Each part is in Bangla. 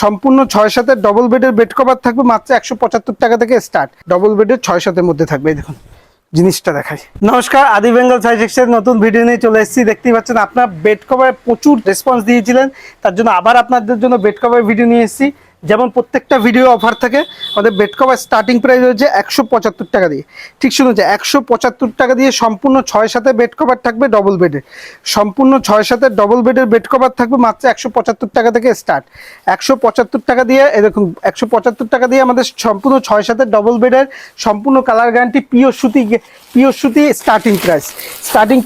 সম্পূর্ণ 6-7 ডবল বেডের বেড কভার থাকবে মাত্র 175 টাকা থেকে স্টার্ট। ডবল বেডের 6-7 মধ্যে থাকবে। এই দেখুন জিনিসটা দেখাই। নমস্কার, আদি বেঙ্গল সাজেশনের নতুন ভিডিও নিয়ে চলে এসেছি। দেখতেই পাচ্ছেন আপনার বেড কভারে প্রচুর রেসপন্স দিয়েছিলেন, তার জন্য আবার আপনাদের জন্য বেড কভার ভিডিও নিয়ে এসেছি। যেমন প্রত্যেকটা ভিডিও অফার থাকে, আমাদের বেড কভার স্টার্টিং প্রাইস হচ্ছে 175 টাকা দিয়ে। ঠিক শুনেছে, 175 টাকা দিয়ে সম্পূর্ণ 6-7 বেড কভার থাকবে ডবল বেডের। সম্পূর্ণ 6-7 ডবল বেডের বেড কভার থাকবে মাত্র 175 টাকা থেকে স্টার্ট। 175 টাকা দিয়ে এরকম 175 টাকা দিয়ে আমাদের সম্পূর্ণ 6-7 ডবল বেডের সম্পূর্ণ কালার গ্যারান্টি পিওর সুতি স্টার্টিং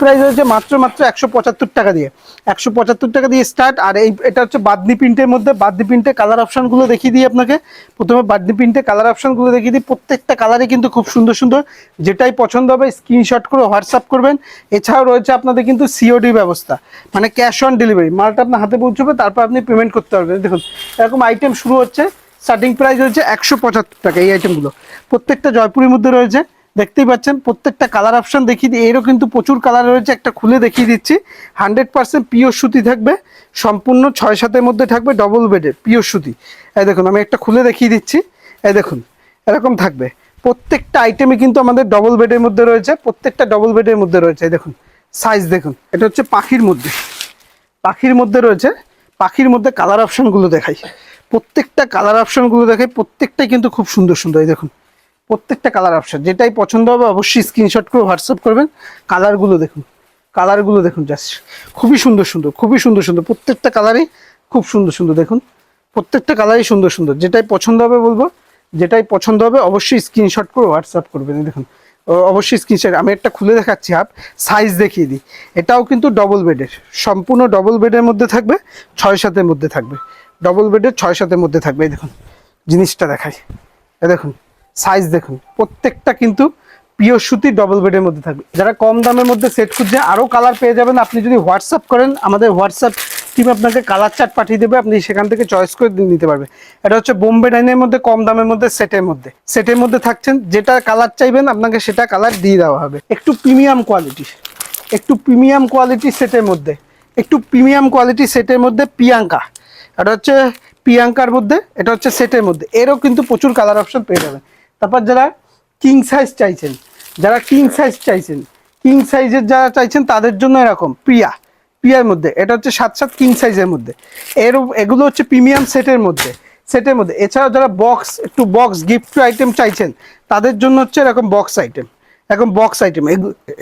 প্রাইস হচ্ছে মাত্র 175 টাকা দিয়ে। 175 টাকা দিয়ে স্টার্ট। আর এটা হচ্ছে বাদনি প্রিন্টের মধ্যে। বাদনি প্রিন্টের কালার অপশনগুলো দেখিয়ে দিই আপনাকে। প্রথমে বাদনি প্রিন্টের কালার অপশনগুলো দেখিয়ে দিই। প্রত্যেকটা কালারই কিন্তু খুব সুন্দর সুন্দর, যেটাই পছন্দ হবে স্ক্রিনশট করে হোয়াটসঅ্যাপ করবেন। এছাড়াও রয়েছে আপনাদের কিন্তু সিওডি ব্যবস্থা, মানে ক্যাশ অন ডেলিভারি। মালটা আপনার হাতে পৌঁছবে, তারপর আপনি পেমেন্ট করতে পারবেন। দেখুন এরকম আইটেম শুরু হচ্ছে, স্টার্টিং প্রাইস হচ্ছে 175 টাকা। এই আইটেমগুলো প্রত্যেকটা জয়পুরের মধ্যে রয়েছে, দেখতেই পাচ্ছেন। প্রত্যেকটা কালার অপশন দেখিয়ে দিই, এরও কিন্তু প্রচুর কালার রয়েছে। একটা খুলে দেখিয়ে দিচ্ছি। 100% পিওর সুতি থাকবে, সম্পূর্ণ 6-7 মধ্যে থাকবে ডবল বেডের পিওর সুতি। এই দেখুন আমি একটা খুলে দেখিয়ে দিচ্ছি। এই দেখুন এরকম থাকবে। প্রত্যেকটা আইটেমই কিন্তু আমাদের ডবল বেডের মধ্যে রয়েছে, প্রত্যেকটা ডবল বেডের মধ্যে রয়েছে। এই দেখুন সাইজ দেখুন, এটা হচ্ছে পাখির মধ্যে রয়েছে। পাখির মধ্যে কালার অপশনগুলো দেখাই, প্রত্যেকটা কালার অপশনগুলো দেখাই। প্রত্যেকটাই কিন্তু খুব সুন্দর সুন্দর। এই দেখুন প্রত্যেকটা কালার অপশন, যেটাই পছন্দ হবে অবশ্যই স্ক্রিনশট করে হোয়াটসঅ্যাপ করবেন। কালারগুলো দেখুন জাস্ট খুবই সুন্দর সুন্দর। প্রত্যেকটা কালারই খুব সুন্দর সুন্দর। দেখুন প্রত্যেকটা কালারই সুন্দর সুন্দর, যেটাই পছন্দ হবে বলবো, যেটাই পছন্দ হবে অবশ্যই স্ক্রিনশট করে হোয়াটসঅ্যাপ করবেন। দেখুন অবশ্যই স্ক্রিনশট। আমি একটা খুলে দেখাচ্ছি, সাইজ দেখিয়ে দিই। এটাও কিন্তু ডবল বেডের, সম্পূর্ণ ডবল বেডের মধ্যে থাকবে, 6-7 মধ্যে থাকবে। ডবল বেডের 6-7 মধ্যে থাকবে। এই দেখুন জিনিসটা দেখাই। এই দেখুন সাইজ দেখুন, প্রত্যেকটা কিন্তু পিওর সুতি ডবল বেডের মধ্যে থাকবে। যারা কম দামের মধ্যে সেট খুঁজছে, আরও কালার পেয়ে যাবেন। আপনি যদি হোয়াটসঅ্যাপ করেন, আমাদের হোয়াটসঅ্যাপ টিম আপনাকে কালার চার্ট পাঠিয়ে দেবে, আপনি সেখান থেকে চয়েস করে নিতে পারবেন। এটা হচ্ছে বোম্বে ডাইনের মধ্যে কম দামের মধ্যে সেটের মধ্যে থাকছেন। যেটা কালার চাইবেন আপনাকে সেটা কালার দিয়ে দেওয়া হবে। একটু প্রিমিয়াম কোয়ালিটি সেটের মধ্যে প্রিয়াঙ্কা, এটা হচ্ছে প্রিয়াঙ্কার মধ্যে, এটা হচ্ছে সেটের মধ্যে। এরও কিন্তু প্রচুর কালার অপশন পেয়ে যাবেন। তারপর যারা কিং সাইজের যারা চাইছেন তাদের জন্য এরকম প্রিয়ার মধ্যে, এটা হচ্ছে 7-7 কিং সাইজের মধ্যে। এগুলো হচ্ছে প্রিমিয়াম সেটের মধ্যে। এছাড়াও যারা বক্স গিফট আইটেম চাইছেন, তাদের জন্য হচ্ছে এরকম বক্স আইটেম।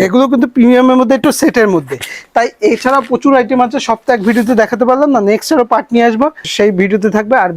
এগুলো কিন্তু প্রিমিয়ামের মধ্যে, একটু সেটের মধ্যে। তাই এছাড়া প্রচুর আইটেম আছে, সপ্তাহে এক ভিডিওতে দেখাতে পারলাম না। নেক্সট আরও পার্ট নিয়ে আসবো, সেই ভিডিওতে থাকবে। আর